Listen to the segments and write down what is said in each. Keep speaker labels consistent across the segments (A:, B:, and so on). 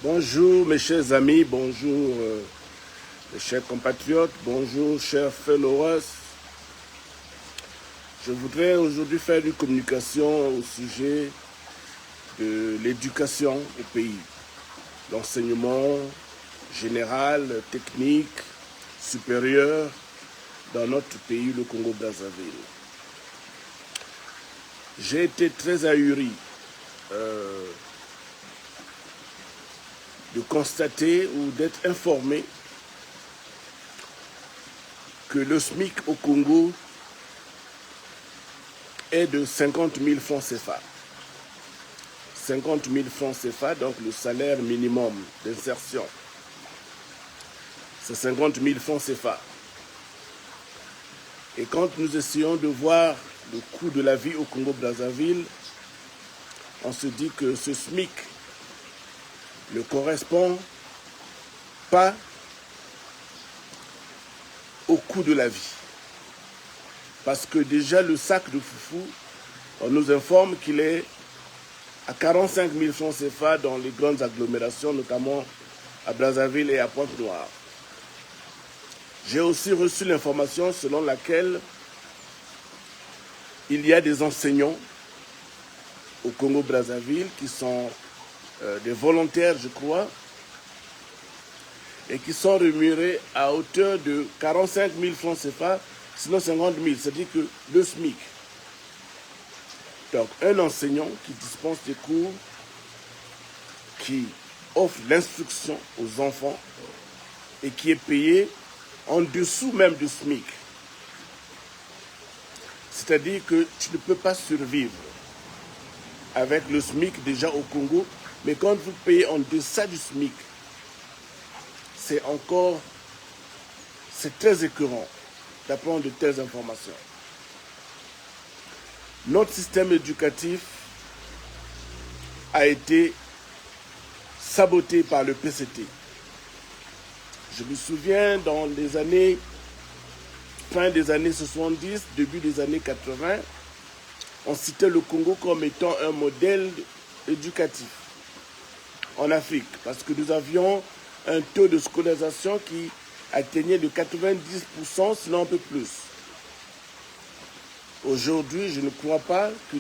A: Bonjour mes chers amis, bonjour mes chers compatriotes, bonjour chers followers. Je voudrais aujourd'hui faire une communication au sujet de l'éducation au pays, l'enseignement général, technique, supérieur dans notre pays, le Congo-Brazzaville. J'ai été très ahuri de constater ou d'être informé que le SMIC au Congo est de 50 000 francs CFA. 50 000 francs CFA, donc le salaire minimum d'insertion. C'est 50 000 francs CFA. Et quand nous essayons de voir le coût de la vie au Congo-Brazzaville, on se dit que ce SMIC ne correspond pas au coût de la vie. Parce que déjà le sac de foufou, on nous informe qu'il est à 45 000 francs CFA dans les grandes agglomérations, notamment à Brazzaville et à Pointe-Noire. J'ai aussi reçu l'information selon laquelle il y a des enseignants au Congo-Brazzaville qui sont des volontaires, je crois, et qui sont rémunérés à hauteur de 45 000 francs CFA, sinon 50 000, c'est-à-dire que le SMIC. Donc, un enseignant qui dispense des cours, qui offre l'instruction aux enfants et qui est payé en dessous même du SMIC. C'est-à-dire que tu ne peux pas survivre avec le SMIC déjà au Congo, mais quand vous payez en deçà du SMIC, c'est très écœurant d'apprendre de telles informations. Notre système éducatif a été saboté par le PCT. Je me souviens dans les années, fin des années 70, début des années 80, on citait le Congo comme étant un modèle éducatif en Afrique, parce que nous avions un taux de scolarisation qui atteignait de 90%, sinon un peu plus. Aujourd'hui, je ne crois pas que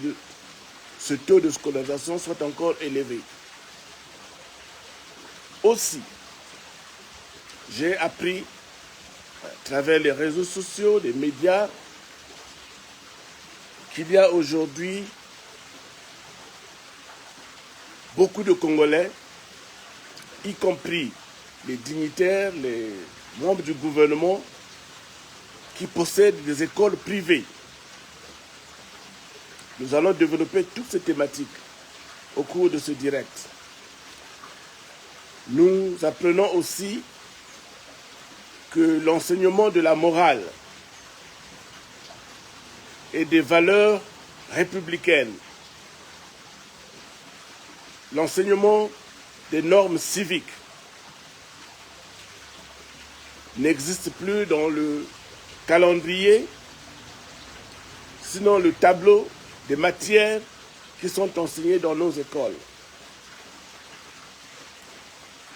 A: ce taux de scolarisation soit encore élevé. Aussi, j'ai appris à travers les réseaux sociaux, les médias, qu'il y a aujourd'hui beaucoup de Congolais, y compris les dignitaires, les membres du gouvernement, qui possèdent des écoles privées. Nous allons développer toutes ces thématiques au cours de ce direct. Nous apprenons aussi que l'enseignement de la morale et des valeurs républicaines, l'enseignement des normes civiques n'existe plus dans le calendrier, sinon le tableau des matières qui sont enseignées dans nos écoles.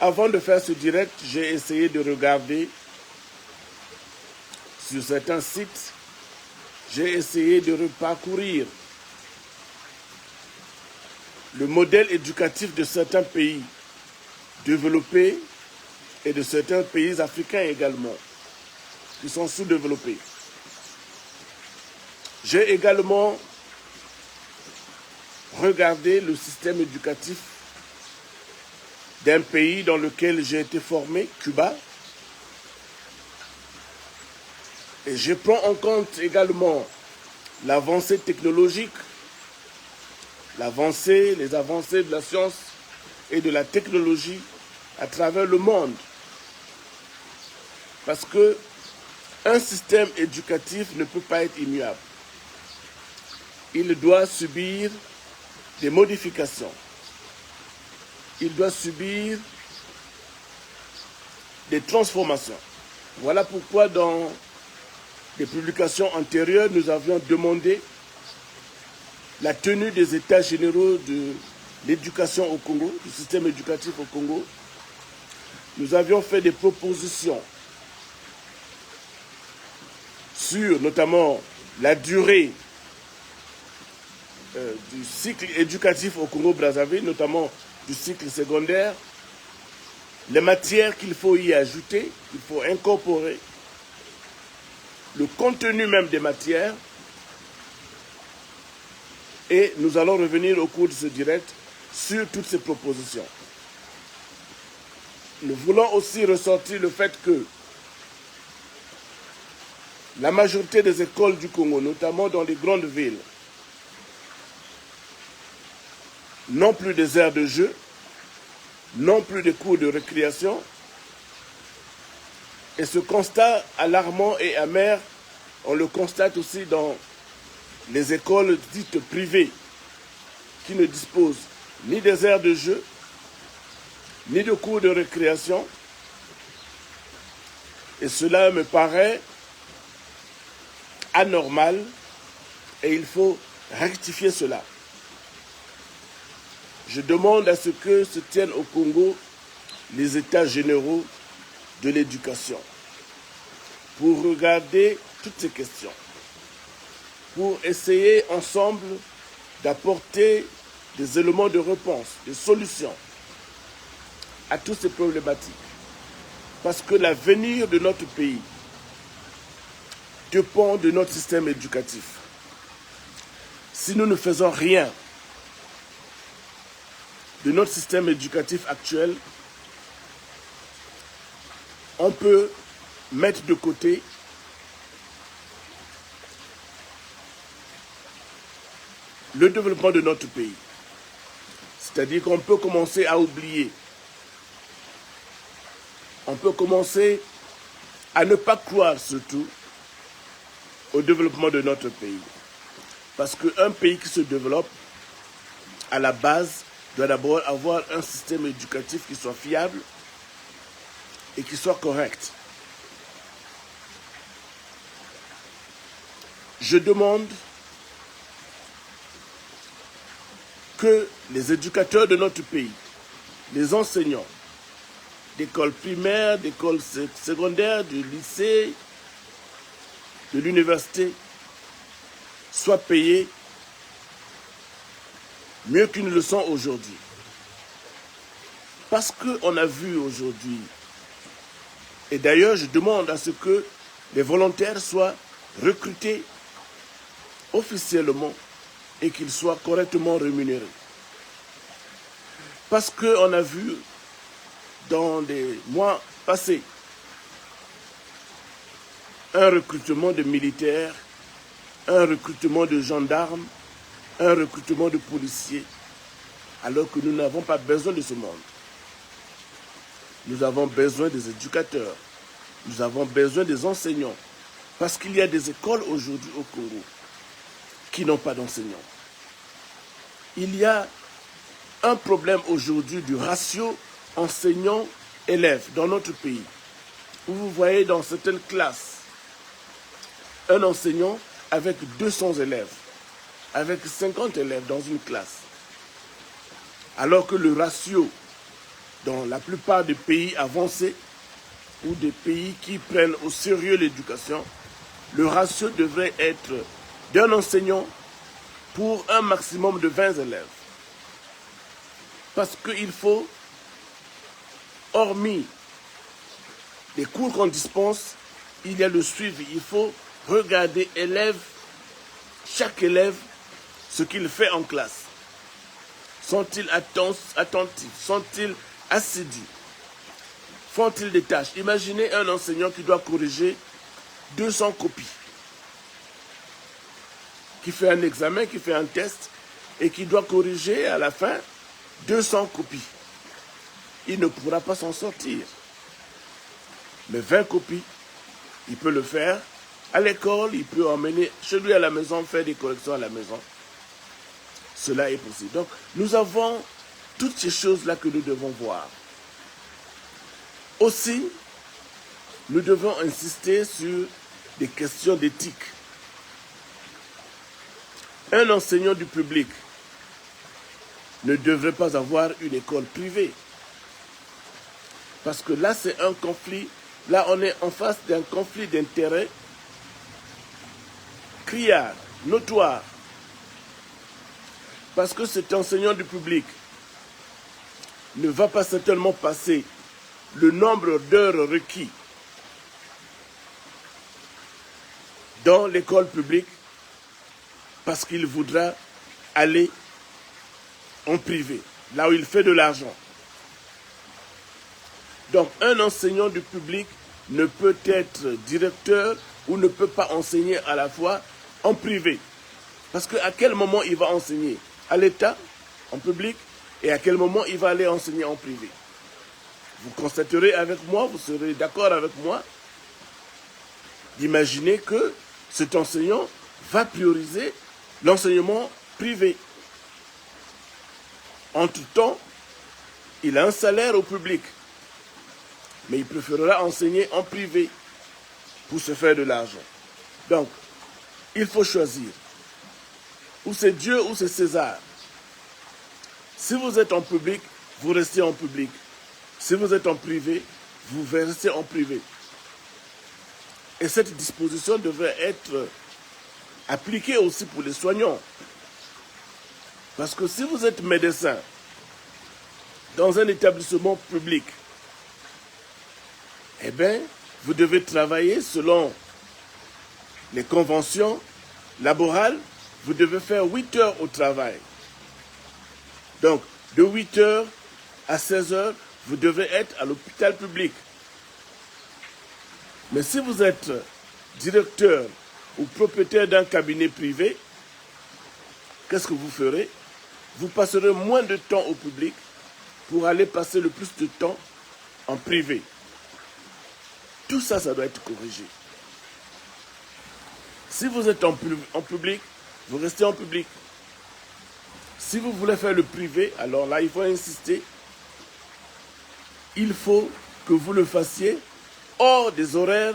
A: Avant de faire ce direct, j'ai essayé de regarder sur certains sites, j'ai essayé de reparcourir le modèle éducatif de certains pays développés et de certains pays africains également, qui sont sous-développés. J'ai également regardé le système éducatif d'un pays dans lequel j'ai été formé, Cuba, et je prends en compte également l'avancée technologique, les avancées de la science et de la technologie à travers le monde. Parce qu'un système éducatif ne peut pas être immuable. Il doit subir des modifications. Il doit subir des transformations. Voilà pourquoi dans des publications antérieures, nous avions demandé la tenue des états généraux de l'éducation au Congo, du système éducatif au Congo, nous avions fait des propositions sur notamment la durée du cycle éducatif au Congo-Brazzaville, notamment du cycle secondaire, les matières qu'il faut y ajouter, qu'il faut incorporer, le contenu même des matières. Et nous allons revenir au cours de ce direct sur toutes ces propositions. Nous voulons aussi ressortir le fait que la majorité des écoles du Congo, notamment dans les grandes villes, n'ont plus des aires de jeu, n'ont plus de cours de récréation. Et ce constat alarmant et amer, on le constate aussi dans les écoles dites privées qui ne disposent ni des aires de jeu, ni de cours de récréation. Et cela me paraît anormal et il faut rectifier cela. Je demande à ce que se tiennent au Congo les états généraux de l'éducation pour regarder toutes ces questions, pour essayer ensemble d'apporter des éléments de réponse, des solutions à toutes ces problématiques. Parce que l'avenir de notre pays dépend de notre système éducatif. Si nous ne faisons rien de notre système éducatif actuel, on peut mettre de côté le développement de notre pays. C'est-à-dire qu'on peut commencer à oublier. On peut commencer à ne pas croire surtout au développement de notre pays. Parce qu'un pays qui se développe, à la base, doit d'abord avoir un système éducatif qui soit fiable et qui soit correct. Je demande que les éducateurs de notre pays, les enseignants d'écoles primaires, d'écoles secondaires, du lycée, de l'université, soient payés mieux qu'ils ne le sont aujourd'hui. Parce qu'on a vu aujourd'hui, et d'ailleurs je demande à ce que les volontaires soient recrutés officiellement et qu'ils soient correctement rémunérés. Parce qu'on a vu dans les mois passés un recrutement de militaires, un recrutement de gendarmes, un recrutement de policiers, alors que nous n'avons pas besoin de ce monde. Nous avons besoin des éducateurs, nous avons besoin des enseignants, parce qu'il y a des écoles aujourd'hui au Congo qui n'ont pas d'enseignants. Il y a un problème aujourd'hui du ratio enseignants-élèves dans notre pays. Vous voyez dans certaines classes un enseignant avec 200 élèves, avec 50 élèves dans une classe. Alors que le ratio dans la plupart des pays avancés ou des pays qui prennent au sérieux l'éducation, le ratio devrait être d'un enseignant pour un maximum de 20 élèves. Parce qu'il faut, hormis les cours qu'on dispense, il y a le suivi. Il faut regarder chaque élève, ce qu'il fait en classe. Sont-ils attentifs? Sont-ils assidus? Font-ils des tâches? Imaginez un enseignant qui doit corriger 200 copies, qui fait un examen, qui fait un test, et qui doit corriger à la fin 200 copies. Il ne pourra pas s'en sortir. Mais 20 copies, il peut le faire à l'école, il peut emmener chez lui à la maison, faire des corrections à la maison. Cela est possible. Donc, nous avons toutes ces choses-là que nous devons voir. Aussi, nous devons insister sur des questions d'éthique. Un enseignant du public ne devrait pas avoir une école privée. Parce que là, c'est un conflit. Là, on est en face d'un conflit d'intérêts criard, notoire. Parce que cet enseignant du public ne va pas certainement passer le nombre d'heures requis dans l'école publique parce qu'il voudra aller en privé, là où il fait de l'argent. Donc, un enseignant du public ne peut être directeur ou ne peut pas enseigner à la fois en privé. Parce qu'à quel moment il va enseigner? À l'État, en public, et à quel moment il va aller enseigner en privé? Vous constaterez avec moi, vous serez d'accord avec moi, d'imaginer que cet enseignant va prioriser l'enseignement privé. Entre-temps, il a un salaire au public, mais il préférera enseigner en privé pour se faire de l'argent. Donc, il faut choisir. Ou c'est Dieu ou c'est César. Si vous êtes en public, vous restez en public. Si vous êtes en privé, vous restez en privé. Et cette disposition devrait être appliquée aussi pour les soignants. Parce que si vous êtes médecin dans un établissement public, eh bien, vous devez travailler selon les conventions laborales. Vous devez faire 8 heures au travail. Donc, de 8 heures à 16 heures, vous devez être à l'hôpital public. Mais si vous êtes directeur ou propriétaire d'un cabinet privé, qu'est-ce que vous ferez? Vous passerez moins de temps au public pour aller passer le plus de temps en privé. Tout ça, ça doit être corrigé. Si vous êtes en public, vous restez en public. Si vous voulez faire le privé, alors là, il faut insister. Il faut que vous le fassiez hors des horaires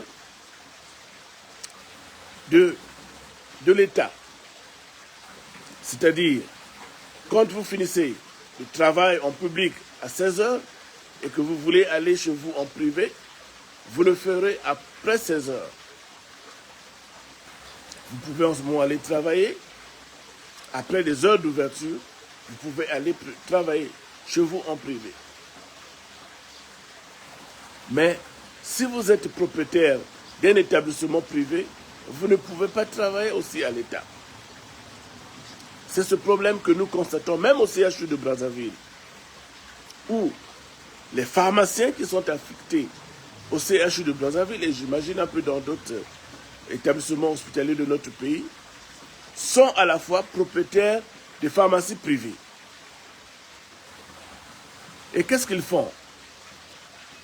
A: de l'État. C'est-à-dire, quand vous finissez le travail en public à 16 heures et que vous voulez aller chez vous en privé, vous le ferez après 16 heures. Vous pouvez en ce moment aller travailler. Après les heures d'ouverture, vous pouvez aller travailler chez vous en privé. Mais si vous êtes propriétaire d'un établissement privé, vous ne pouvez pas travailler aussi à l'État. C'est ce problème que nous constatons même au CHU de Brazzaville, où les pharmaciens qui sont affectés au CHU de Brazzaville, et j'imagine un peu dans d'autres établissements hospitaliers de notre pays, sont à la fois propriétaires de pharmacies privées. Et qu'est-ce qu'ils font?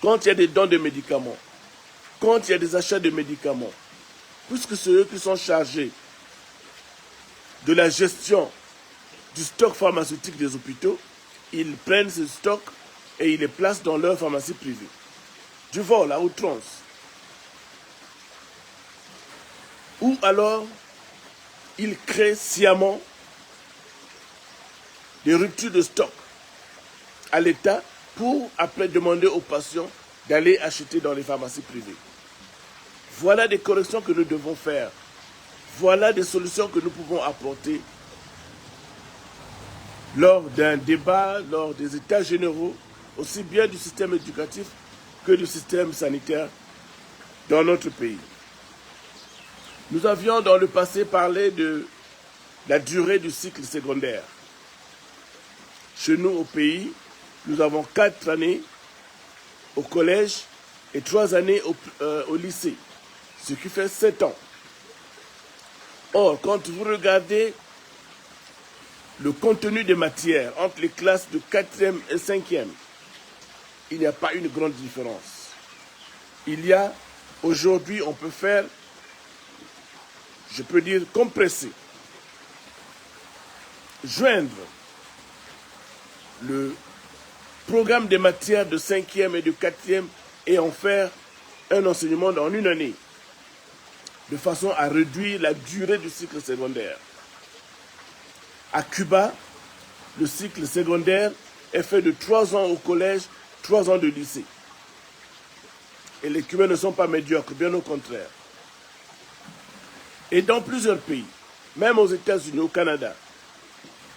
A: Quand il y a des dons de médicaments, quand il y a des achats de médicaments, puisque c'est eux qui sont chargés de la gestion du stock pharmaceutique des hôpitaux, ils prennent ce stock et ils les placent dans leur pharmacie privée. Du vol à outrance. Ou alors, ils créent sciemment des ruptures de stock à l'État pour après demander aux patients d'aller acheter dans les pharmacies privées. Voilà des corrections que nous devons faire. Voilà des solutions que nous pouvons apporter lors d'un débat, lors des états généraux, aussi bien du système éducatif que du système sanitaire dans notre pays. Nous avions dans le passé parlé de la durée du cycle secondaire. Chez nous au pays, nous avons 4 années au collège et 3 années au lycée, ce qui fait 7 ans. Or, quand vous regardez le contenu des matières entre les classes de 4e et 5e, il n'y a pas une grande différence. Il y a, aujourd'hui, on peut faire, je peux dire, compresser, joindre le programme des matières de 5e et de 4e et en faire un enseignement en une année, de façon à réduire la durée du cycle secondaire. À Cuba, le cycle secondaire est fait de 3 ans au collège, 3 ans de lycée. Et les Cubains ne sont pas médiocres, bien au contraire. Et dans plusieurs pays, même aux États-Unis, au Canada,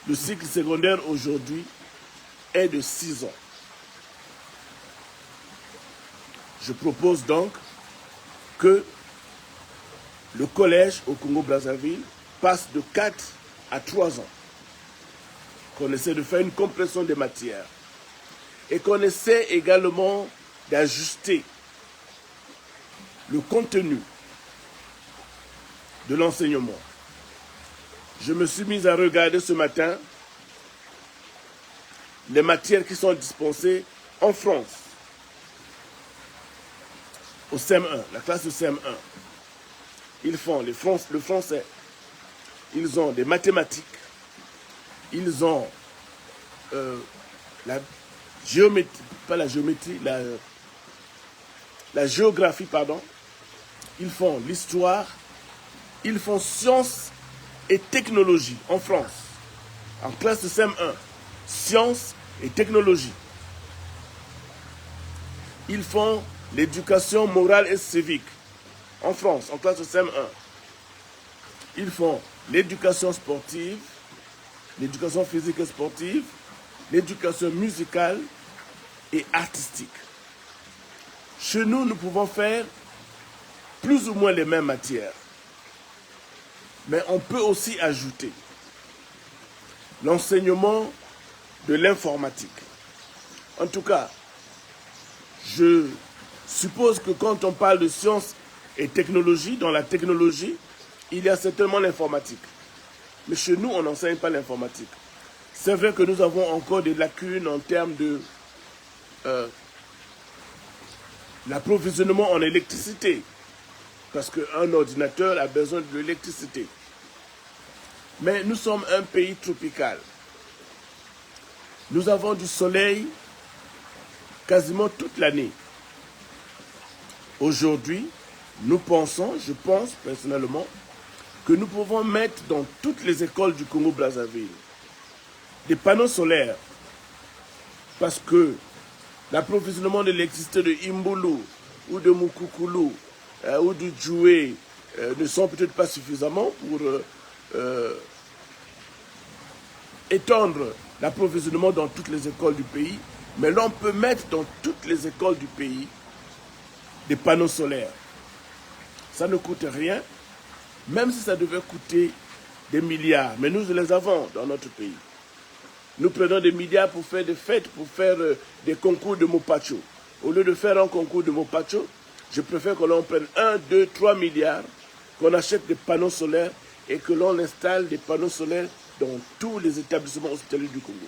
A: le cycle secondaire aujourd'hui est de 6 ans. Je propose donc que le collège au Congo-Brazzaville passe de 4 à 3 ans. Qu'on essaie de faire une compression des matières. Et qu'on essaie également d'ajuster le contenu de l'enseignement. Je me suis mis à regarder ce matin les matières qui sont dispensées en France. Au CM1, la classe de CM1. Ils font le français, ils ont des mathématiques, ils ont la géométrie, pas la géométrie, la géographie, pardon. Ils font l'histoire, ils font sciences et technologie en France. En classe de CM1, sciences et technologie. Ils font l'éducation morale et civique en France, en classe de CM1. Ils font l'éducation sportive, l'éducation physique et sportive, l'éducation musicale et artistique. Chez nous, nous pouvons faire plus ou moins les mêmes matières. Mais on peut aussi ajouter l'enseignement de l'informatique. En tout cas, je suppose que quand on parle de sciences et technologie, dans la technologie, il y a certainement l'informatique. Mais chez nous, on n'enseigne pas l'informatique. C'est vrai que nous avons encore des lacunes en termes de l'approvisionnement en électricité. Parce qu'un ordinateur a besoin de l'électricité. Mais nous sommes un pays tropical. Nous avons du soleil quasiment toute l'année. Aujourd'hui, nous pensons, je pense personnellement, que nous pouvons mettre dans toutes les écoles du Congo-Brazzaville des panneaux solaires. Parce que l'approvisionnement de l'électricité de Imbulu ou de Mukukulu ou de Djoué ne sont peut-être pas suffisamment pour étendre l'approvisionnement dans toutes les écoles du pays, mais l'on peut mettre dans toutes les écoles du pays des panneaux solaires. Ça ne coûte rien, même si ça devait coûter des milliards, mais nous les avons dans notre pays. Nous prenons des milliards pour faire des fêtes, pour faire des concours de Mopacho. Au lieu de faire un concours de Mopacho, je préfère que l'on prenne 1, 2, 3 milliards, qu'on achète des panneaux solaires et que l'on installe des panneaux solaires dans tous les établissements hospitaliers du Congo.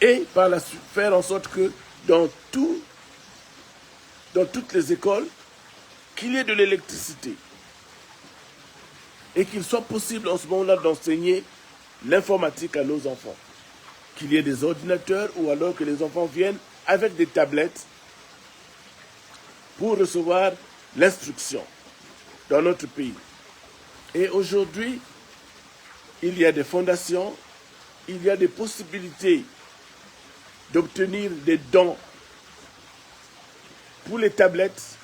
A: Et par la suite, faire en sorte que dans toutes les écoles, qu'il y ait de l'électricité. Et qu'il soit possible en ce moment-là d'enseigner l'informatique à nos enfants. Qu'il y ait des ordinateurs ou alors que les enfants viennent avec des tablettes pour recevoir l'instruction dans notre pays. Et aujourd'hui, il y a des fondations, il y a des possibilités d'obtenir des dons pour les tablettes,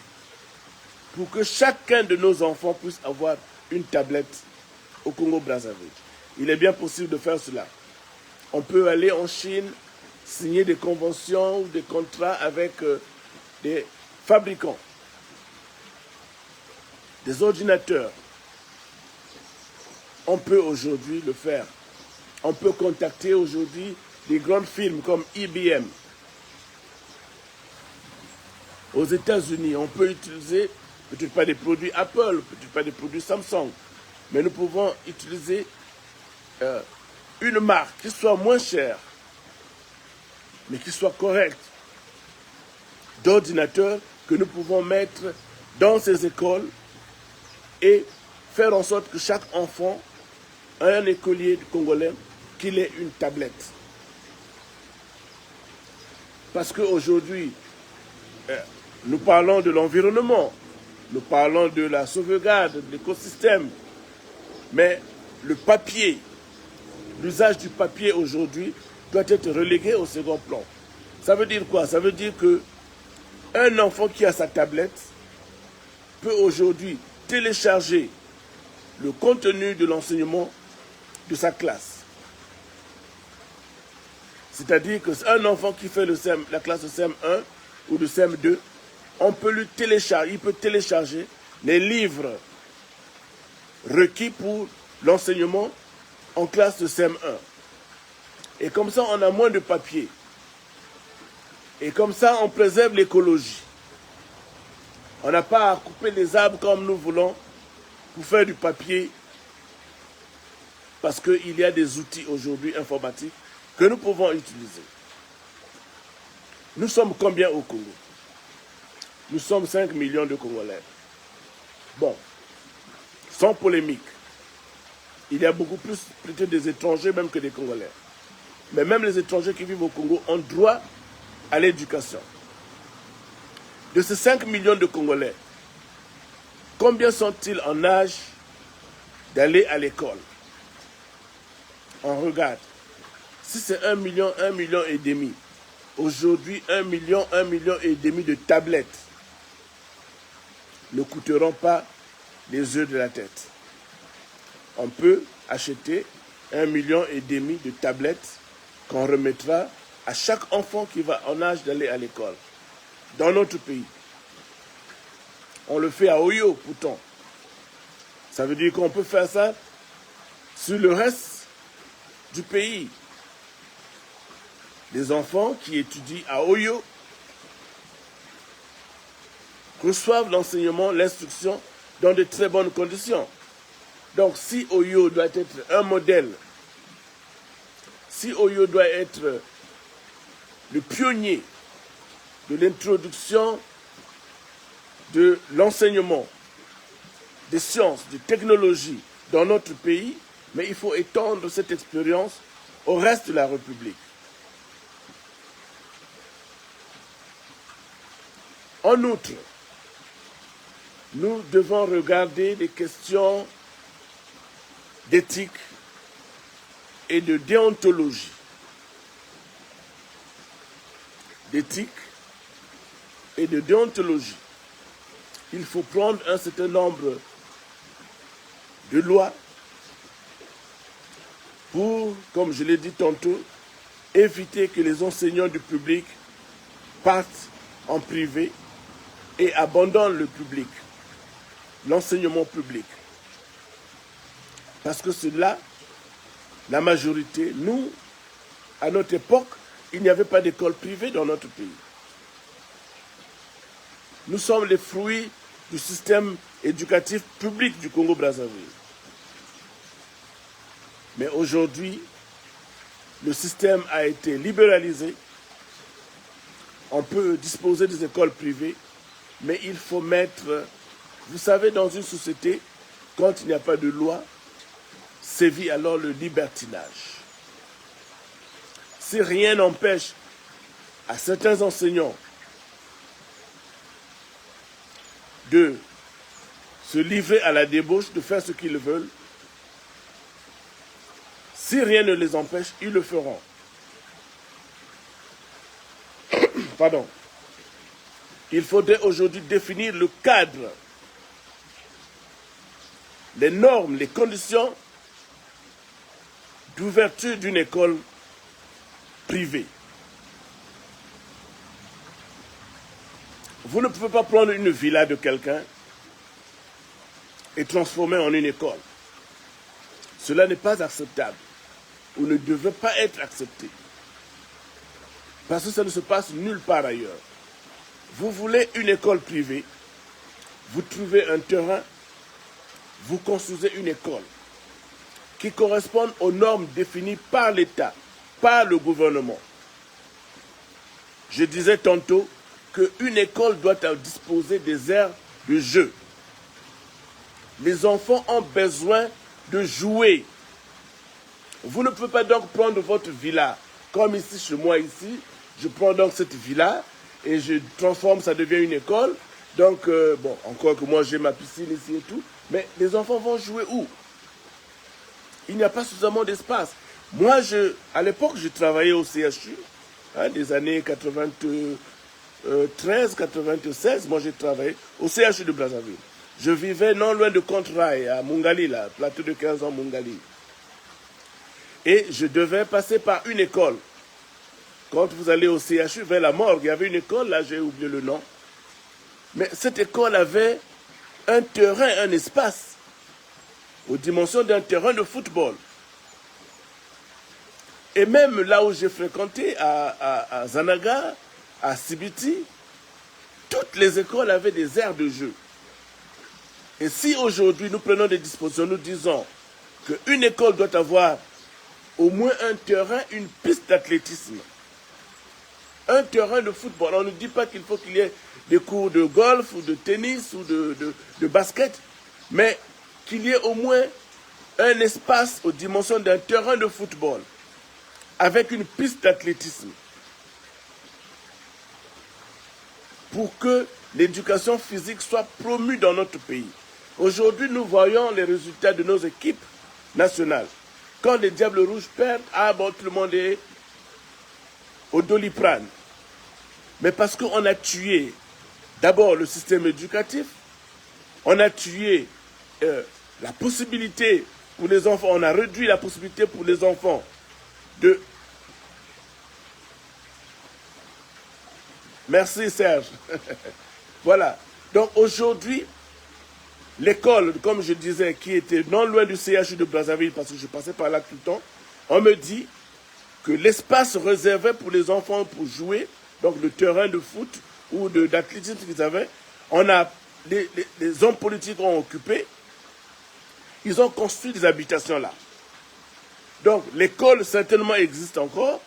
A: pour que chacun de nos enfants puisse avoir une tablette au Congo-Brazzaville. Il est bien possible de faire cela. On peut aller en Chine, signer des conventions ou des contrats avec des fabricants, des ordinateurs. On peut aujourd'hui le faire. On peut contacter aujourd'hui des grandes firmes comme IBM. Aux États-Unis, on peut utiliser peut-être pas des produits Apple, peut-être pas des produits Samsung, mais nous pouvons utiliser une marque qui soit moins chère, mais qui soit correcte, d'ordinateurs que nous pouvons mettre dans ces écoles et faire en sorte que chaque enfant, un écolier congolais, qu'il ait une tablette. Parce qu'aujourd'hui, nous parlons de l'environnement, nous parlons de la sauvegarde de l'écosystème, mais le papier, l'usage du papier aujourd'hui doit être relégué au second plan. Ça veut dire quoi? Ça veut dire qu'un enfant qui a sa tablette peut aujourd'hui télécharger le contenu de l'enseignement de sa classe. C'est-à-dire qu'un enfant qui fait la classe de CM1 ou de CM2, il peut télécharger les livres requis pour l'enseignement en classe de CM1. Et comme ça, on a moins de papier. Et comme ça, on préserve l'écologie. On n'a pas à couper les arbres comme nous voulons pour faire du papier, parce qu'il y a des outils aujourd'hui informatiques que nous pouvons utiliser. Nous sommes combien au Congo? Nous sommes 5 millions de Congolais. Bon, sans polémique, il y a beaucoup plus peut-être des étrangers même que des Congolais. Mais même les étrangers qui vivent au Congo ont droit à l'éducation. De ces 5 millions de Congolais, combien sont-ils en âge d'aller à l'école? On regarde. Si c'est 1 million et demi, aujourd'hui 1 million et demi de tablettes ne coûteront pas les œufs de la tête. On peut acheter 1 million et demi de tablettes qu'on remettra à chaque enfant qui va en âge d'aller à l'école. Dans notre pays. On le fait à Oyo pourtant. Ça veut dire qu'on peut faire ça sur le reste du pays. Les enfants qui étudient à Oyo reçoivent l'enseignement, l'instruction dans de très bonnes conditions. Donc si Oyo doit être un modèle, si Oyo doit être le pionnier de l'introduction de l'enseignement des sciences, des technologies dans notre pays, mais il faut étendre cette expérience au reste de la République. En outre, nous devons regarder les questions d'éthique et de déontologie. D'éthique et de déontologie. Il faut prendre un certain nombre de lois pour, comme je l'ai dit tantôt, éviter que les enseignants du public partent en privé et abandonnent le public, l'enseignement public. Parce que c'est là, la majorité, nous, à notre époque, il n'y avait pas d'école privée dans notre pays. Nous sommes les fruits du système éducatif public du Congo-Brazzaville. Mais aujourd'hui, le système a été libéralisé. On peut disposer des écoles privées, mais il faut mettre... Vous savez, dans une société, quand il n'y a pas de loi, sévit alors le libertinage. Si rien n'empêche à certains enseignants de se livrer à la débauche, de faire ce qu'ils veulent, si rien ne les empêche, ils le feront. Pardon. Il faudrait aujourd'hui définir le cadre, les normes, les conditions d'ouverture d'une école privée. Vous ne pouvez pas prendre une villa de quelqu'un et transformer en une école. Cela n'est pas acceptable ou ne devrait pas être accepté. Parce que ça ne se passe nulle part ailleurs. Vous voulez une école privée, vous trouvez un terrain, vous construisez une école qui corresponde aux normes définies par l'État, par le gouvernement. Je disais tantôt qu'une école doit disposer des aires de jeu. Les enfants ont besoin de jouer. Vous ne pouvez pas donc prendre votre villa, comme ici, chez moi ici, je prends donc cette villa et je transforme, ça devient une école. Donc, bon, encore que moi j'ai ma piscine ici et tout, mais les enfants vont jouer où? Il n'y a pas suffisamment d'espace. Moi, à l'époque, je travaillais au CHU, hein, des années 93, 96. Moi, j'ai travaillé au CHU de Brazzaville. Je vivais non loin de Contre-Rail, à Mungali, là, plateau de 15 ans, Mungali. Et je devais passer par une école. Quand vous allez au CHU, vers la morgue, il y avait une école, là, j'ai oublié le nom. Mais cette école avait un terrain, un espace, aux dimensions d'un terrain de football. Et même là où j'ai fréquenté, à Zanaga, à Sibiti, toutes les écoles avaient des aires de jeu. Et si aujourd'hui nous prenons des dispositions, nous disons qu'une école doit avoir au moins un terrain, une piste d'athlétisme, un terrain de football. On ne dit pas qu'il faut qu'il y ait des cours de golf ou de tennis ou de basket, mais qu'il y ait au moins un espace aux dimensions d'un terrain de football avec une piste d'athlétisme pour que l'éducation physique soit promue dans notre pays. Aujourd'hui, nous voyons les résultats de nos équipes nationales. Quand les Diables Rouges perdent, ah bon, tout le monde est au Doliprane. Mais parce qu'on a tué d'abord le système éducatif, on a tué la possibilité pour les enfants, on a réduit la possibilité pour les enfants de... Merci Serge. Voilà. Donc aujourd'hui, l'école, comme je disais, qui était non loin du CHU de Brazzaville, parce que je passais par là tout le temps, on me dit que l'espace réservé pour les enfants pour jouer, donc le terrain de foot ou d'athlétisme qu'ils avaient, les hommes politiques ont occupé, ils ont construit des habitations là. Donc l'école certainement existe encore,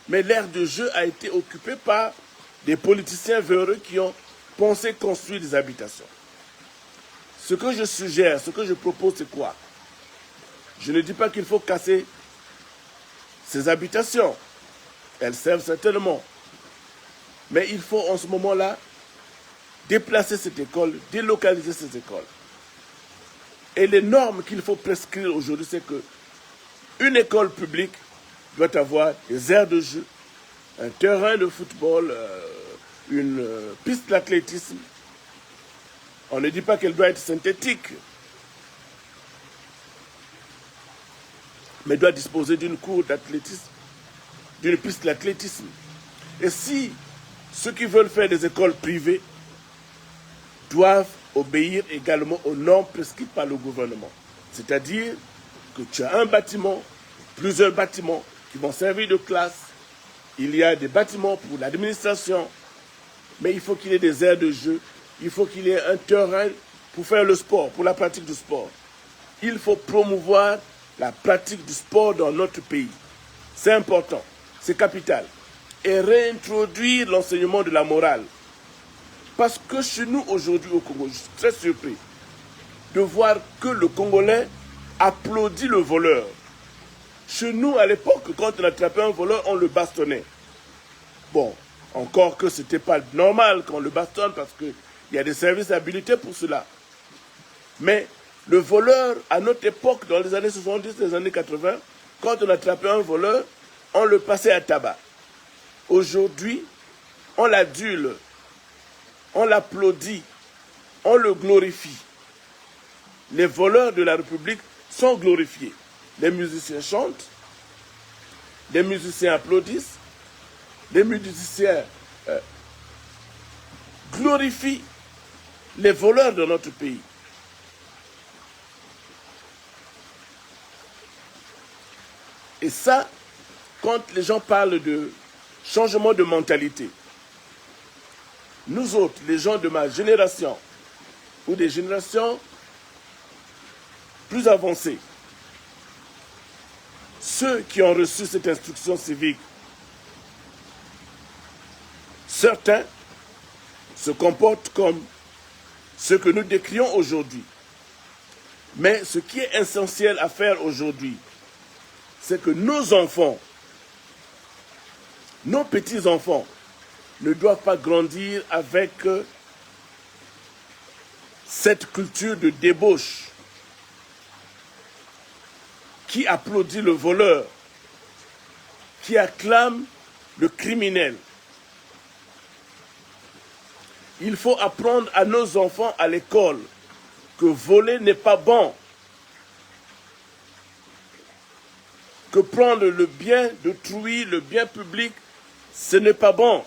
A: mais l'aire de jeu a été occupée par des politiciens véreux qui ont pensé construire des habitations. Ce que je suggère, ce que je propose, c'est quoi? Je ne dis pas qu'il faut casser ces habitations. Elles servent certainement. Mais il faut en ce moment-là déplacer cette école, délocaliser ces écoles. Et les normes qu'il faut prescrire aujourd'hui, c'est que une école publique doit avoir des aires de jeu, un terrain de football, une piste d'athlétisme. On ne dit pas qu'elle doit être synthétique, mais doit disposer d'une cour d'athlétisme, d'une piste d'athlétisme. Et si ceux qui veulent faire des écoles privées doivent obéir également aux normes prescrites par le gouvernement. C'est-à-dire que tu as un bâtiment, plusieurs bâtiments qui vont servir de classe. Il y a des bâtiments pour l'administration, mais il faut qu'il y ait des aires de jeu, il faut qu'il y ait un terrain pour faire le sport, pour la pratique du sport. Il faut promouvoir la pratique du sport dans notre pays. C'est important, c'est capital. Et réintroduire l'enseignement de la morale. Parce que chez nous, aujourd'hui au Congo, je suis très surpris de voir que le Congolais applaudit le voleur. Chez nous, à l'époque, quand on attrapait un voleur, on le bastonnait. Bon, encore que ce n'était pas normal qu'on le bastonne parce qu'il y a des services habilités pour cela. Mais le voleur, à notre époque, dans les années 70, les années 80, quand on attrapait un voleur, on le passait à tabac. Aujourd'hui, on l'adule, on l'applaudit, on le glorifie. Les voleurs de la République sont glorifiés. Les musiciens chantent, les musiciens applaudissent, les musiciens glorifient les voleurs de notre pays. Et ça, quand les gens parlent de changement de mentalité, nous autres, les gens de ma génération, ou des générations plus avancées, ceux qui ont reçu cette instruction civique, certains se comportent comme ce que nous décrions aujourd'hui. Mais ce qui est essentiel à faire aujourd'hui, c'est que nos enfants, nos petits-enfants, ne doivent pas grandir avec cette culture de débauche qui applaudit le voleur, qui acclame le criminel. Il faut apprendre à nos enfants à l'école que voler n'est pas bon, que prendre le bien d'autrui, le bien public, ce n'est pas bon.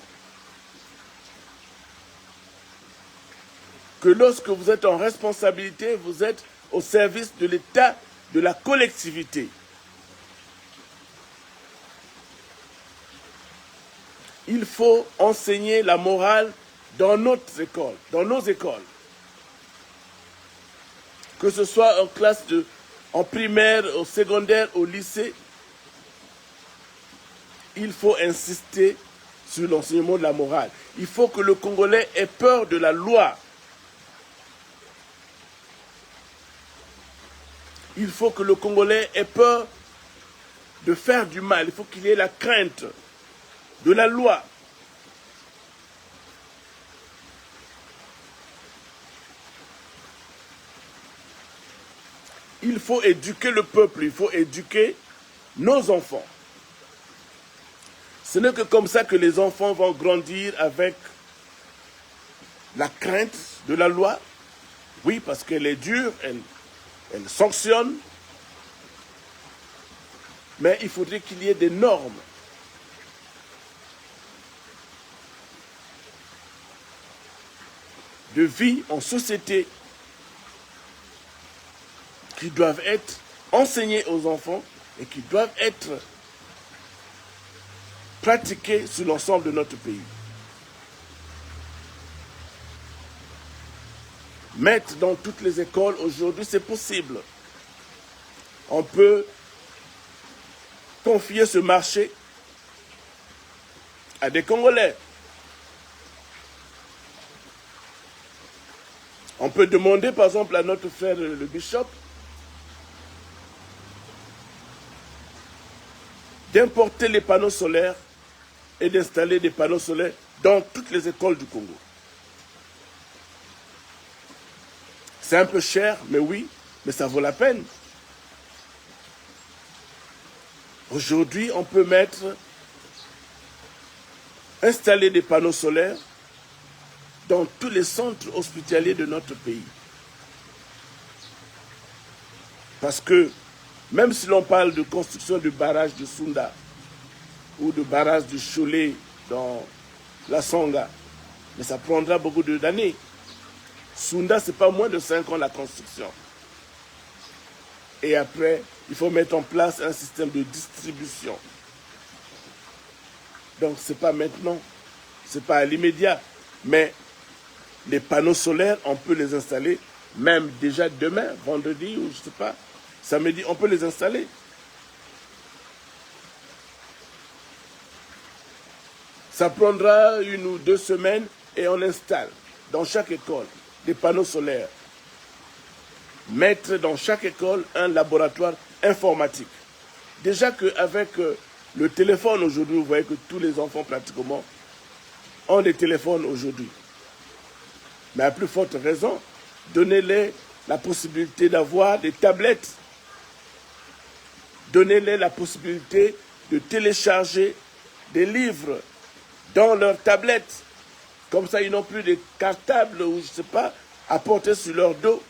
A: Que lorsque vous êtes en responsabilité, vous êtes au service de l'État, de la collectivité. Il faut enseigner la morale dans notre école, dans nos écoles. Que ce soit en classe en primaire, au secondaire, au lycée, il faut insister sur l'enseignement de la morale. Il faut que le Congolais ait peur de la loi. Il faut que le Congolais ait peur de faire du mal. Il faut qu'il ait la crainte de la loi. Il faut éduquer le peuple, il faut éduquer nos enfants. Ce n'est que comme ça que les enfants vont grandir avec la crainte de la loi. Oui, parce qu'elle est dure, elle sanctionne. Mais il faudrait qu'il y ait des normes. De vie en société qui doivent être enseignées aux enfants et qui doivent être pratiquées sur l'ensemble de notre pays. Mettre dans toutes les écoles aujourd'hui, c'est possible. On peut confier ce marché à des Congolais. On peut demander par exemple à notre frère le bishop d'importer les panneaux solaires et d'installer des panneaux solaires dans toutes les écoles du Congo. C'est un peu cher, mais oui, mais ça vaut la peine. Aujourd'hui, on peut installer des panneaux solaires dans tous les centres hospitaliers de notre pays. Parce que même si l'on parle de construction du barrage de Sunda ou de barrage de Cholet dans la Songa, mais ça prendra beaucoup d'années. Sunda, ce n'est pas moins de 5 ans la construction. Et après, il faut mettre en place un système de distribution. Donc, ce n'est pas maintenant, ce n'est pas à l'immédiat. Mais les panneaux solaires, on peut les installer, même déjà demain, vendredi, ou je ne sais pas, samedi, on peut les installer. Ça prendra 1 ou 2 semaines et on installe dans chaque école des panneaux solaires. Mettre dans chaque école un laboratoire informatique. Déjà qu'avec le téléphone aujourd'hui, vous voyez que tous les enfants pratiquement ont des téléphones aujourd'hui. Mais à plus forte raison, donnez-les la possibilité d'avoir des tablettes. Donnez-les la possibilité de télécharger des livres dans leurs tablettes. Comme ça, ils n'ont plus de cartables ou je ne sais pas, à porter sur leur dos.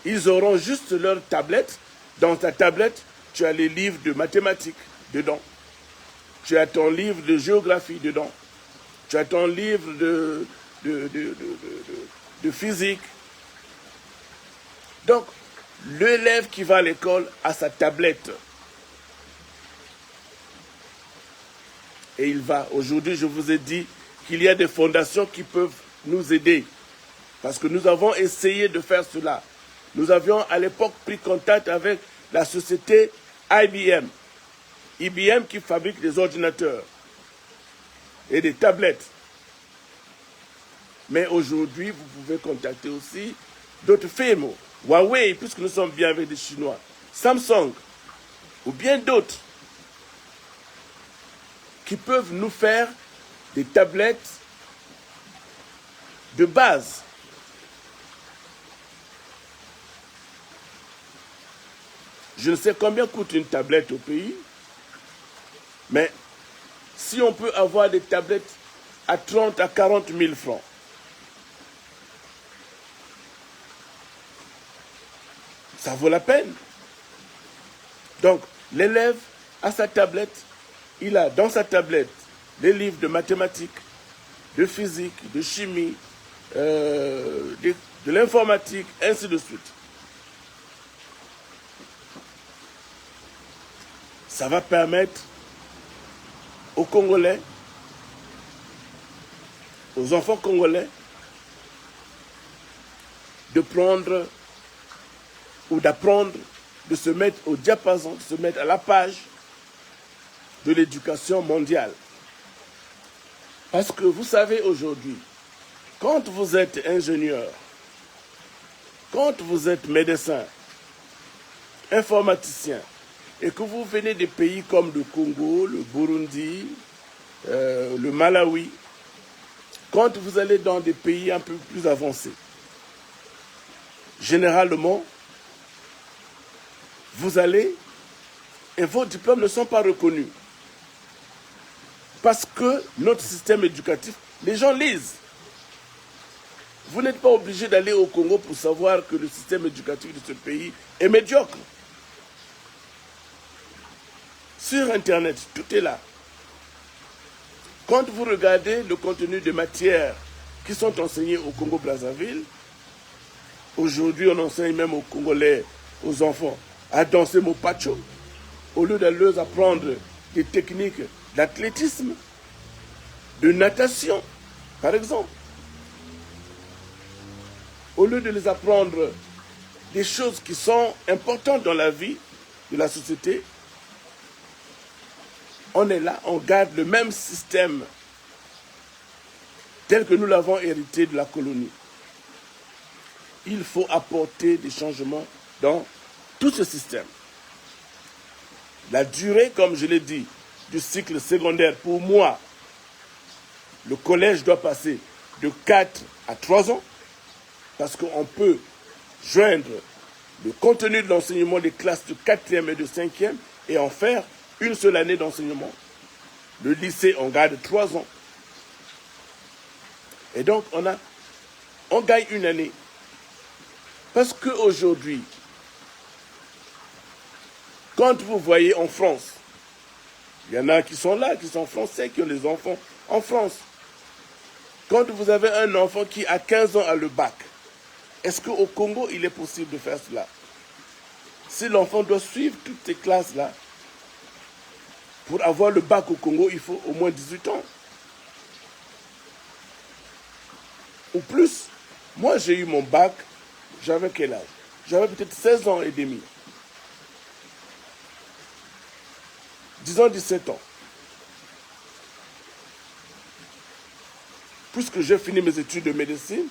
A: Ils auront juste leur tablette. Dans ta tablette, tu as les livres de mathématiques dedans. Tu as ton livre de géographie dedans. Tu as ton livre de physique. Donc, l'élève qui va à l'école a sa tablette. Et il va. Aujourd'hui, je vous ai dit qu'il y a des fondations qui peuvent nous aider. Parce que nous avons essayé de faire cela. Nous avions à l'époque pris contact avec la société IBM. IBM qui fabrique des ordinateurs et des tablettes. Mais aujourd'hui, vous pouvez contacter aussi d'autres firmes. Huawei, puisque nous sommes bien avec des Chinois. Samsung, ou bien d'autres, qui peuvent nous faire des tablettes de base. Je ne sais combien coûte une tablette au pays, mais si on peut avoir des tablettes à 30 à 40 000 francs, ça vaut la peine. Donc, l'élève a sa tablette, il a dans sa tablette des livres de mathématiques, de physique, de chimie, de l'informatique, ainsi de suite. Ça va permettre aux Congolais, aux enfants congolais, de prendre ou d'apprendre, de se mettre au diapason, de se mettre à la page de l'éducation mondiale. Parce que vous savez aujourd'hui, quand vous êtes ingénieur, quand vous êtes médecin, informaticien, et que vous venez des pays comme le Congo, le Burundi, le Malawi, quand vous allez dans des pays un peu plus avancés, généralement, vous allez et vos diplômes ne sont pas reconnus. Parce que notre système éducatif, les gens lisent. Vous n'êtes pas obligé d'aller au Congo pour savoir que le système éducatif de ce pays est médiocre. Sur Internet, tout est là. Quand vous regardez le contenu des matières qui sont enseignées au Congo-Brazzaville, aujourd'hui on enseigne même aux Congolais, aux enfants, à danser mopacho, au lieu d'aller leur apprendre des techniques d'athlétisme, de natation, par exemple. Au lieu de les apprendre des choses qui sont importantes dans la vie de la société, on est là, on garde le même système tel que nous l'avons hérité de la colonie. Il faut apporter des changements dans tout ce système. La durée, comme je l'ai dit, du cycle secondaire, pour moi, le collège doit passer de 4 à 3 ans, parce qu'on peut joindre le contenu de l'enseignement des classes de 4e et de 5e et en faire une seule année d'enseignement. Le lycée, on garde 3 ans. Et donc, on gagne une année. Parce qu'aujourd'hui, quand vous voyez en France, il y en a qui sont là, qui sont français, qui ont des enfants en France. Quand vous avez un enfant qui à 15 ans a le bac, est-ce qu'au Congo, il est possible de faire cela? Si l'enfant doit suivre toutes ces classes-là, pour avoir le bac au Congo, il faut au moins 18 ans. Ou plus. Moi, j'ai eu mon bac, j'avais quel âge? J'avais peut-être 16 ans et demi. Disons 17 ans. Puisque j'ai fini mes études de médecine,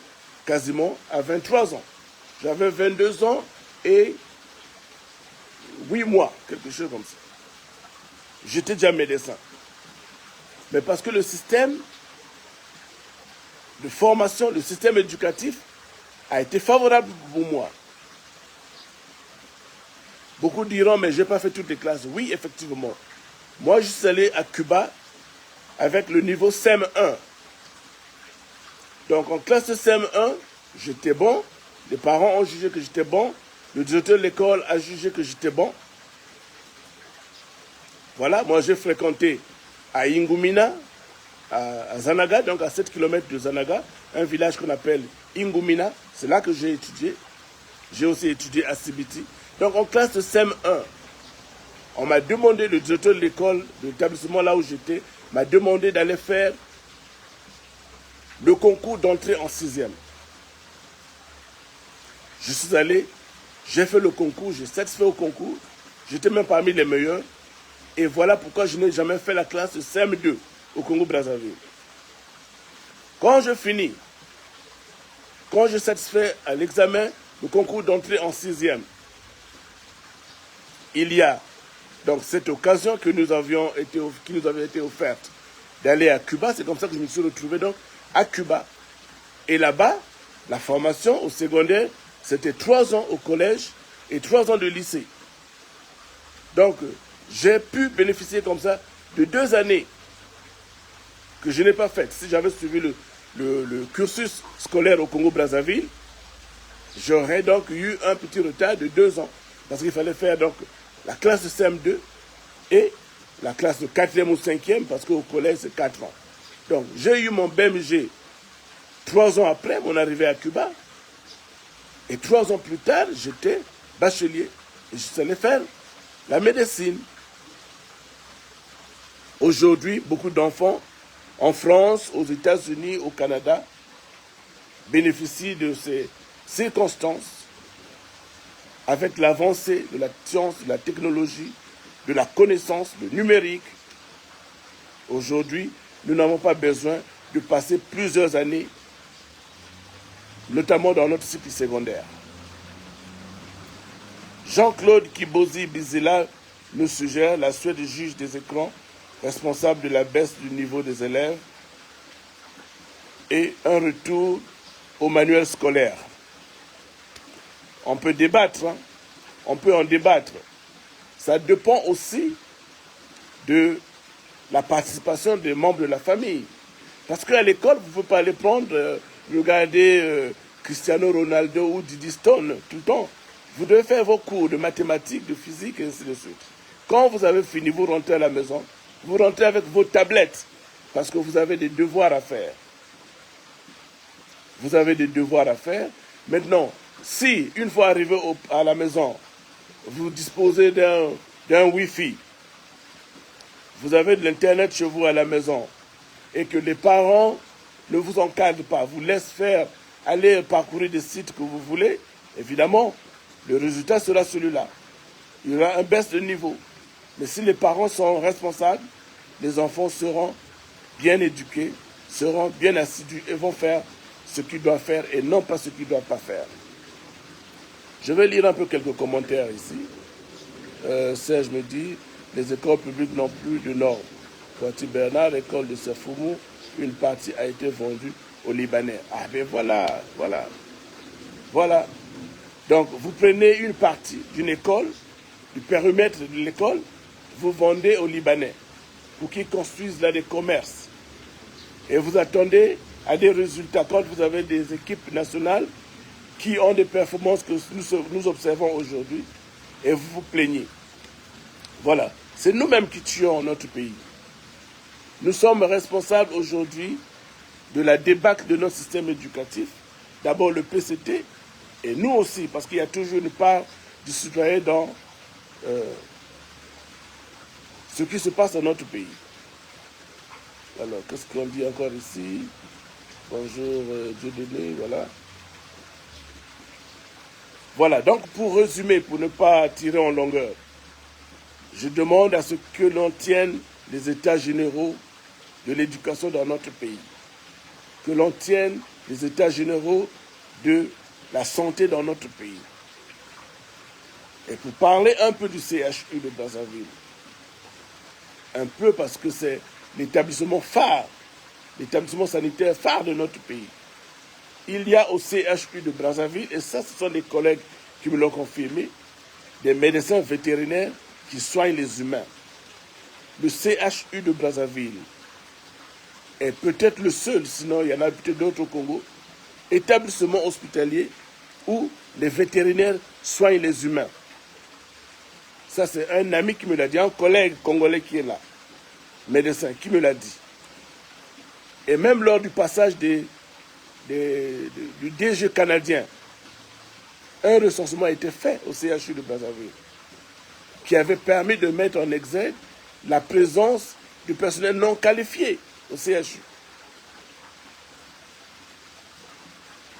A: quasiment à 23 ans. J'avais 22 ans et 8 mois, quelque chose comme ça. J'étais déjà médecin. Mais parce que le système de formation, le système éducatif a été favorable pour moi. Beaucoup diront, mais je n'ai pas fait toutes les classes. Oui, effectivement. Moi, je suis allé à Cuba avec le niveau CM1. Donc, en classe CM1, j'étais bon. Les parents ont jugé que j'étais bon. Le directeur de l'école a jugé que j'étais bon. Voilà, moi j'ai fréquenté à Ingumina, à Zanaga, donc à 7 km de Zanaga, un village qu'on appelle Ingumina. C'est là que j'ai étudié. J'ai aussi étudié à Sibiti. Donc en classe de CM1, on m'a demandé, le directeur de l'école, de l'établissement là où j'étais, m'a demandé d'aller faire le concours d'entrée en 6e. Je suis allé, j'ai fait le concours, j'ai satisfait au concours, j'étais même parmi les meilleurs. Et voilà pourquoi je n'ai jamais fait la classe de CM2 au Congo-Brazzaville. Quand je finis, quand je satisfais à l'examen, le concours d'entrée en 6e, il y a donc cette occasion qui nous avait été offerte d'aller à Cuba. C'est comme ça que je me suis retrouvé donc à Cuba. Et là-bas, la formation au secondaire, c'était 3 ans au collège et 3 ans de lycée. Donc, j'ai pu bénéficier comme ça de 2 années que je n'ai pas faites. Si j'avais suivi le cursus scolaire au Congo-Brazzaville, j'aurais donc eu un petit retard de 2 ans. Parce qu'il fallait faire donc la classe de CM2 et la classe de 4e ou 5e, parce qu'au collège, c'est 4 ans. Donc, j'ai eu mon BMG 3 ans après mon arrivée à Cuba. Et 3 ans plus tard, j'étais bachelier. Et je savais faire la médecine. Aujourd'hui, beaucoup d'enfants en France, aux États-Unis, au Canada, bénéficient de ces circonstances avec l'avancée de la science, de la technologie, de la connaissance, le numérique. Aujourd'hui, nous n'avons pas besoin de passer plusieurs années, notamment dans notre cycle secondaire. Jean-Claude Kibozi Bizila nous suggère la Suède juge des écrans, responsable de la baisse du niveau des élèves et un retour au manuel scolaire. On peut débattre, hein? On peut en débattre. Ça dépend aussi de la participation des membres de la famille. Parce qu'à l'école, vous ne pouvez pas aller prendre, regarder Cristiano Ronaldo ou Didi Stone tout le temps. Vous devez faire vos cours de mathématiques, de physique et ainsi de suite. Quand vous avez fini, vous rentrez à la maison, vous rentrez avec vos tablettes parce que vous avez des devoirs à faire. Vous avez des devoirs à faire. Maintenant, si, une fois arrivé à la maison, vous disposez d'un Wi-Fi, vous avez de l'Internet chez vous à la maison, et que les parents ne vous encadrent pas, vous laissent faire, aller parcourir des sites que vous voulez, évidemment, le résultat sera celui-là. Il y aura un baisse de niveau. Mais si les parents sont responsables, les enfants seront bien éduqués, seront bien assidus et vont faire ce qu'ils doivent faire et non pas ce qu'ils ne doivent pas faire. Je vais lire un peu quelques commentaires ici. Serge me dit, les écoles publiques n'ont plus de normes. Poitiers Bernard, l'école de Sefoumou, une partie a été vendue aux Libanais. Ah ben voilà, voilà. Voilà. Donc vous prenez une partie d'une école, du périmètre de l'école, vous vendez aux Libanais pour qu'ils construisent là des commerces. Et vous attendez à des résultats. Quand vous avez des équipes nationales qui ont des performances que nous observons aujourd'hui, et vous vous plaignez. Voilà. C'est nous-mêmes qui tuons notre pays. Nous sommes responsables aujourd'hui de la débâcle de notre système éducatif. D'abord le PCT, et nous aussi, parce qu'il y a toujours une part du citoyen dans ce qui se passe dans notre pays. Alors, qu'est-ce qu'on dit encore ici? Bonjour, Dieudonné, voilà. Voilà, donc pour résumer, pour ne pas tirer en longueur, je demande à ce que l'on tienne les états généraux de l'éducation dans notre pays, que l'on tienne les états généraux de la santé dans notre pays. Et pour parler un peu du CHU de Brazzaville, un peu parce que c'est l'établissement phare, l'établissement sanitaire phare de notre pays. Il y a au CHU de Brazzaville, et ça ce sont des collègues qui me l'ont confirmé, des médecins vétérinaires qui soignent les humains. Le CHU de Brazzaville est peut-être le seul, sinon il y en a peut-être d'autres au Congo, établissement hospitalier où les vétérinaires soignent les humains. Ça c'est un ami qui me l'a dit, un collègue congolais qui est là, médecin, qui me l'a dit. Et même lors du passage du DG canadien, un recensement a été fait au CHU de Brazzaville qui avait permis de mettre en exergue la présence du personnel non qualifié au CHU.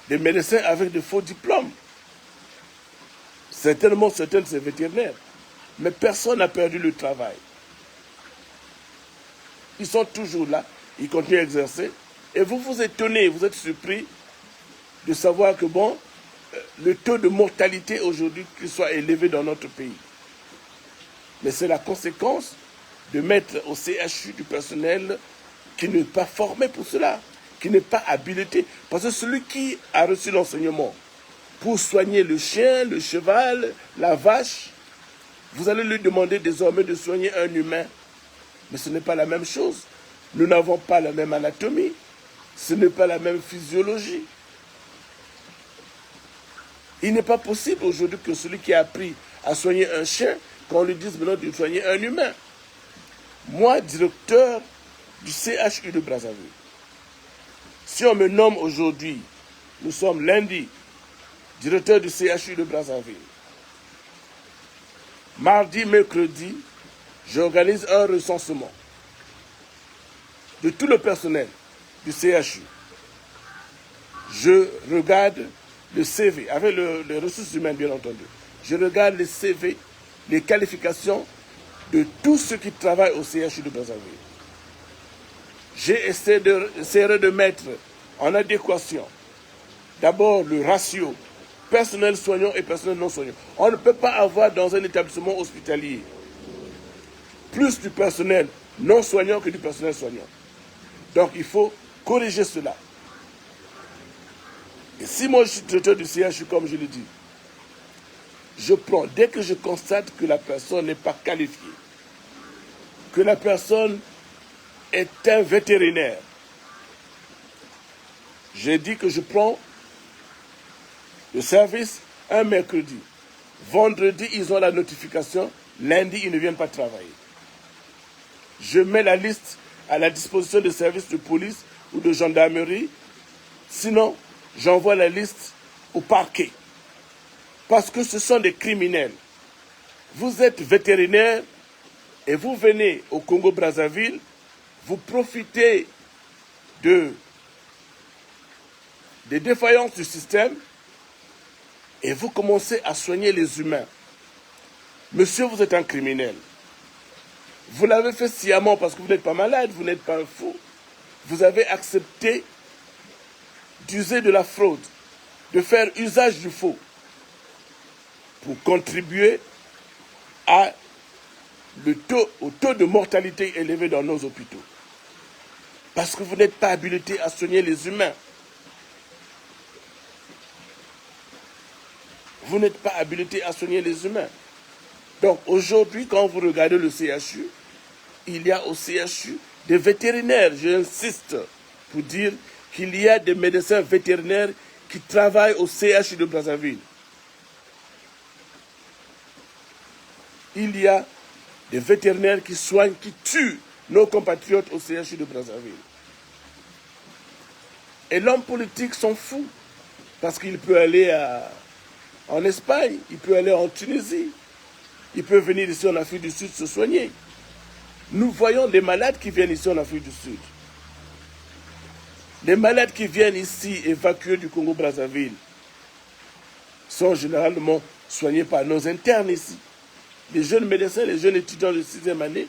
A: Des médecins avec de faux diplômes. Certainement, certains de ces vétérinaires. Mais personne n'a perdu le travail. Ils sont toujours là, ils continuent à exercer. Et vous vous étonnez, vous êtes surpris de savoir que bon, le taux de mortalité aujourd'hui qu'il soit élevé dans notre pays. Mais c'est la conséquence de mettre au CHU du personnel qui n'est pas formé pour cela, qui n'est pas habilité. Parce que celui qui a reçu l'enseignement pour soigner le chien, le cheval, la vache, Vous allez lui demander désormais de soigner un humain. Mais ce n'est pas la même chose. Nous n'avons pas la même anatomie. Ce n'est pas la même physiologie. Il n'est pas possible aujourd'hui que celui qui a appris à soigner un chien, qu'on lui dise maintenant de soigner un humain. Moi, directeur du CHU de Brazzaville, si on me nomme aujourd'hui, nous sommes lundi, directeur du CHU de Brazzaville, mardi, mercredi, j'organise un recensement de tout le personnel du CHU. Je regarde le CV, avec les ressources humaines bien entendu. Je regarde les CV, les qualifications de tous ceux qui travaillent au CHU de Brazzaville. J'ai essayé de mettre en adéquation d'abord le ratio personnel soignant et personnel non soignant. On ne peut pas avoir dans un établissement hospitalier plus du personnel non soignant que du personnel soignant. Donc il faut corriger cela. Et si moi je suis directeur du CHU, comme je l'ai dit, je prends, dès que je constate que la personne n'est pas qualifiée, que la personne est un vétérinaire, j'ai dit que je prends le service un mercredi. Vendredi, ils ont la notification. Lundi, ils ne viennent pas travailler. Je mets la liste à la disposition des services de police ou de gendarmerie. Sinon, j'envoie la liste au parquet. Parce que ce sont des criminels. Vous êtes vétérinaire et vous venez au Congo-Brazzaville, vous profitez des défaillances du système et vous commencez à soigner les humains. Monsieur, vous êtes un criminel. Vous l'avez fait sciemment parce que vous n'êtes pas malade, vous n'êtes pas un fou. Vous avez accepté d'user de la fraude, de faire usage du faux pour contribuer au taux de mortalité élevé dans nos hôpitaux. Parce que vous n'êtes pas habilité à soigner les humains. Vous n'êtes pas habilité à soigner les humains. Donc aujourd'hui, quand vous regardez le CHU, il y a au CHU des vétérinaires. J'insiste pour dire qu'il y a des médecins vétérinaires qui travaillent au CHU de Brazzaville. Il y a des vétérinaires qui soignent, qui tuent nos compatriotes au CHU de Brazzaville. Et l'homme politique s'en fout, parce qu'il peut aller en Espagne, il peut aller en Tunisie, il peut venir ici en Afrique du Sud se soigner. Nous voyons des malades qui viennent ici en Afrique du Sud. Les malades qui viennent ici évacués du Congo-Brazzaville sont généralement soignés par nos internes ici. Les jeunes médecins, les jeunes étudiants de 6e année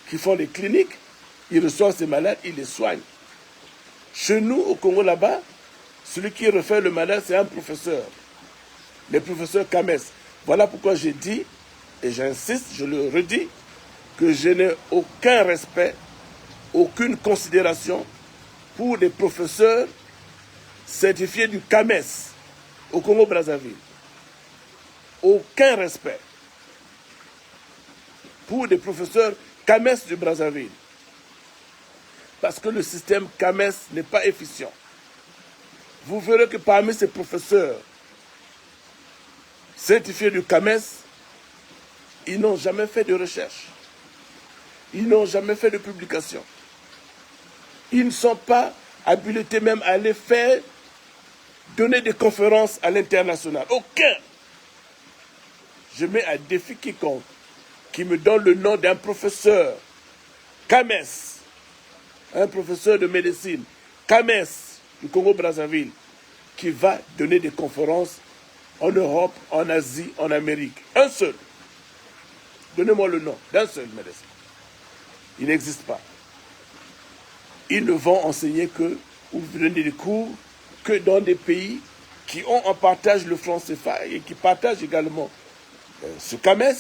A: qui font des cliniques, ils reçoivent ces malades, ils les soignent. Chez nous, au Congo là-bas, celui qui refait le malade, c'est un professeur. Le professeur Kames. Voilà pourquoi j'ai dit, et j'insiste, je le redis, que je n'ai aucun respect, aucune considération pour des professeurs certifiés du Kames au Congo-Brazzaville. Aucun respect pour des professeurs Kames du Brazzaville. Parce que le système Kames n'est pas efficient. Vous verrez que parmi ces professeurs certifiés du Kames, ils n'ont jamais fait de recherche. Ils n'ont jamais fait de publication. Ils ne sont pas habilités même à aller donner des conférences à l'international. Aucun. Je mets à défi quiconque qui me donne le nom d'un professeur Kames, un professeur de médecine Kames du Congo-Brazzaville, qui va donner des conférences en Europe, en Asie, en Amérique. Un seul. Donnez-moi le nom d'un seul médecin. Il n'existe pas. Ils ne vont enseigner que, ou donner des cours, que dans des pays qui ont en partage le franc CFA et qui partagent également ce Kames.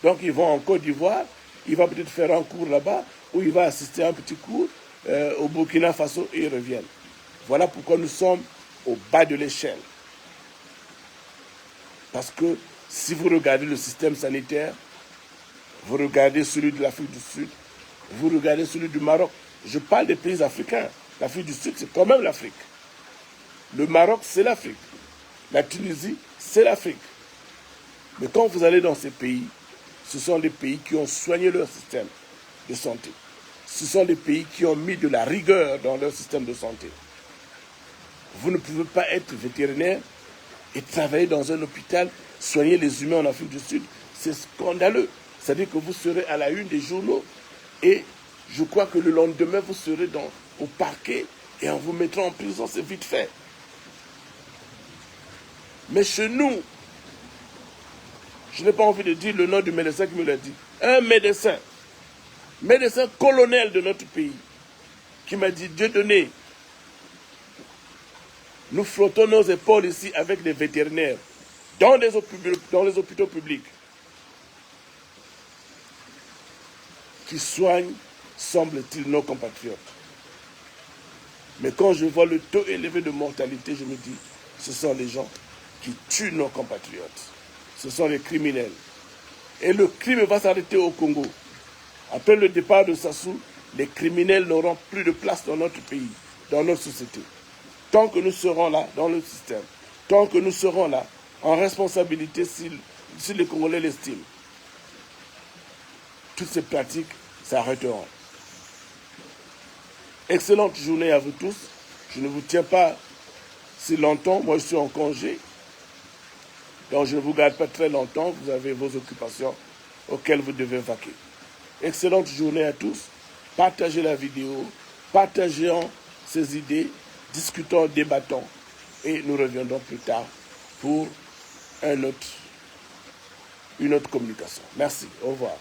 A: Donc ils vont en Côte d'Ivoire, il va peut-être faire un cours là-bas, ou il va assister à un petit cours au Burkina Faso et ils reviennent. Voilà pourquoi nous sommes au bas de l'échelle. Parce que Si vous regardez le système sanitaire, vous regardez celui de l'Afrique du Sud, vous regardez celui du Maroc. Je parle des pays africains. L'Afrique du Sud, c'est quand même l'Afrique. Le Maroc, c'est l'Afrique. La Tunisie, c'est l'Afrique. Mais quand vous allez dans ces pays, ce sont des pays qui ont soigné leur système de santé. Ce sont des pays qui ont mis de la rigueur dans leur système de santé. Vous ne pouvez pas être vétérinaire et travailler dans un hôpital, soigner les humains en Afrique du Sud. C'est scandaleux. C'est-à-dire que vous serez à la une des journaux et je crois que le lendemain, vous serez au parquet et on vous mettra en prison, c'est vite fait. Mais chez nous, je n'ai pas envie de dire le nom du médecin qui me l'a dit. Un médecin colonel de notre pays, qui m'a dit, Dieudonné, nous flottons nos épaules ici avec des vétérinaires dans les hôpitaux publics qui soignent, semble-t-il, nos compatriotes. Mais quand je vois le taux élevé de mortalité, je me dis, ce sont les gens qui tuent nos compatriotes. Ce sont les criminels. Et le crime va s'arrêter au Congo. Après le départ de Sassou, les criminels n'auront plus de place dans notre pays, dans notre société. Tant que nous serons là, dans le système, tant que nous serons là, en responsabilité si les Congolais l'estiment, toutes ces pratiques s'arrêteront. Excellente journée à vous tous. Je ne vous tiens pas si longtemps. Moi, je suis en congé. Donc, je ne vous garde pas très longtemps. Vous avez vos occupations auxquelles vous devez vaquer. Excellente journée à tous. Partagez la vidéo. Partageons ces idées. Discutons, débattons. Et nous reviendrons plus tard pour une autre communication. Merci. Au revoir.